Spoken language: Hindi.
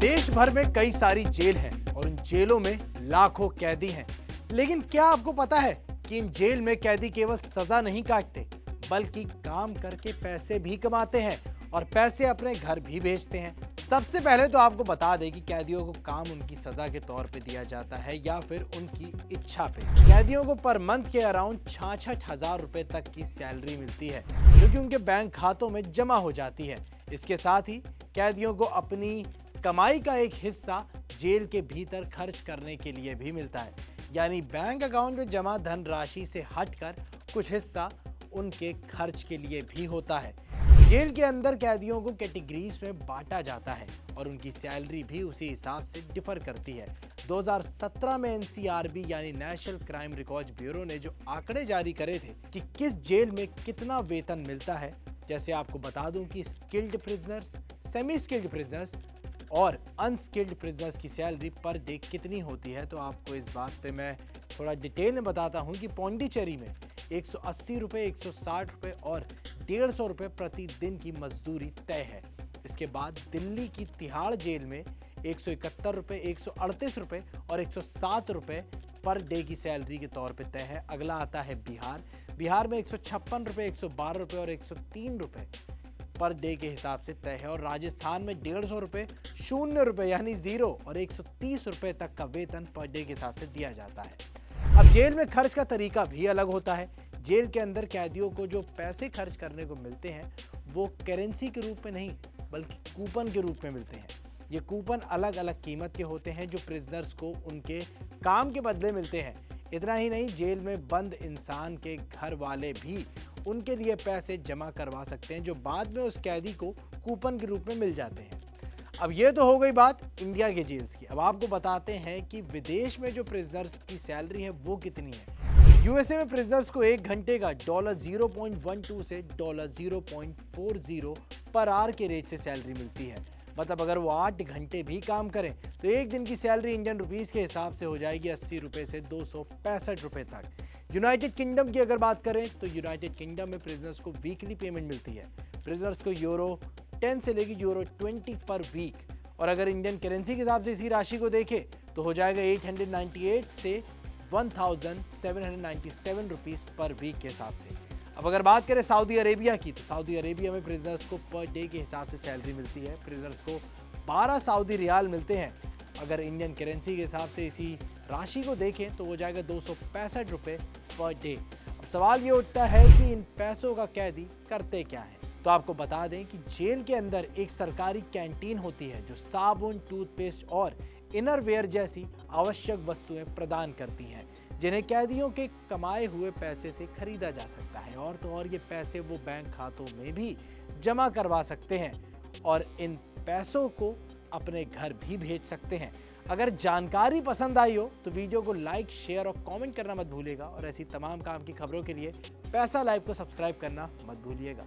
देश भर में कई सारी जेल हैं और उन जेलों में लाखों कैदी हैं। लेकिन क्या आपको पता है कि इन जेल में कैदी केवल सजा नहीं काटते बल्कि काम करके पैसे भी कमाते हैं और पैसे अपने घर भी भेजते हैं। सबसे पहले तो आपको बता दें कि कैदियों को काम उनकी सजा के तौर पे दिया जाता है या फिर उनकी इच्छा पे। कैदियों को पर मंथ के अराउंड 66,000 रुपए तक की सैलरी मिलती है जो कि उनके बैंक खातों में जमा हो जाती है। इसके साथ ही कैदियों को अपनी कमाई का एक हिस्सा जेल के भीतर खर्च करने के लिए भी मिलता है, यानी बैंक अकाउंट में जमा धन राशि से हटकर कुछ हिस्सा उनके खर्च के लिए भी होता है। जेल के अंदर कैदियों को कैटेगरीज में बांटा जाता है और उनकी सैलरी भी उसी हिसाब से डिफर करती है। 2017 में एनसीआरबी यानी नेशनल क्राइम रिकॉर्ड्स ब्यूरो ने जो आंकड़े जारी करे थे कि किस जेल में कितना वेतन मिलता है, जैसे आपको बता दूं कि skilled prisoners, semi skilled prisoners और अनस्किल्ड प्रिजनर्स की सैलरी पर डे कितनी होती है, तो आपको इस बात पे मैं थोड़ा डिटेल में बताता हूं कि पौंडीचेरी में 180 रुपये, 160 रुपये और 150 रुपये प्रतिदिन की मजदूरी तय है। इसके बाद दिल्ली की तिहाड़ जेल में 171 रुपये, 138 रुपये और 107 रुपये पर डे की सैलरी के तौर पे तय है। अगला आता है बिहार। बिहार में 156 रुपये, 112 रुपये और 103 रुपये पर डे के हिसाब से तय है। और राजस्थान में 150 रुपये, 0 रुपये यानी 0 और 130 रुपये तक का वेतन पर डे के हिसाब से दिया जाता है। अब जेल में खर्च का तरीका भी अलग होता है। जेल के अंदर कैदियों को जो पैसे खर्च करने को मिलते हैं वो करेंसी के रूप में नहीं बल्कि कूपन के रूप में मिलते हैं। ये कूपन अलग अलग कीमत के होते हैं जो प्रिजनर्स को उनके काम के बदले मिलते हैं। इतना ही नहीं, जेल में बंद इंसान के घर वाले भी उनके लिए पैसे जमा करवा सकते हैं जो बाद में उस कैदी को कूपन के रूप में मिल जाते हैं। अब ये तो हो गई बात इंडिया के जेल्स की। अब आपको बताते हैं कि विदेश में जो प्रिजनर्स की सैलरी है वो कितनी है। यूएसए में प्रिजनर्स को 1 घंटे का $0.12 से $0.40 पर आवर के रेट से सैलरी मिलती है। मतलब अगर वो 8 घंटे भी काम करें तो एक दिन की सैलरी इंडियन रुपीस के हिसाब से हो जाएगी 80 रुपये से 265 रुपये तक। यूनाइटेड किंगडम की अगर बात करें तो यूनाइटेड किंगडम में प्रिजनर्स को वीकली पेमेंट मिलती है। प्रिजनर्स को €10 से लेकर €20 पर वीक, और अगर इंडियन करेंसी के हिसाब से इसी राशि को देखें तो हो जाएगा 898 से 1797 रुपीस पर वीक के हिसाब से। अब अगर बात करें सऊदी अरेबिया की, तो सऊदी अरेबिया में प्रिजनर्स को पर डे के हिसाब से सैलरी मिलती है। प्रिजनर्स को 12 सऊदी रियाल मिलते हैं। अगर इंडियन करेंसी के हिसाब से इसी राशि को देखें तो हो जाएगा 265 रुपये पर डे। अब सवाल ये उठता है कि इन पैसों का कैदी करते क्या है, तो आपको बता दें कि जेल के अंदर एक सरकारी कैंटीन होती है जो साबुन, टूथपेस्ट और इनरवेयर जैसी आवश्यक वस्तुएं प्रदान करती हैं जिन्हें कैदियों के कमाए हुए पैसे से खरीदा जा सकता है। और तो और ये पैसे वो बैंक खातों में भी जमा करवा सकते हैं और इन पैसों को अपने घर भी भेज सकते हैं। अगर जानकारी पसंद आई हो तो वीडियो को लाइक, शेयर और कमेंट करना मत भूलिएगा और ऐसी तमाम काम की खबरों के लिए पैसा लाइव को सब्सक्राइब करना मत भूलिएगा।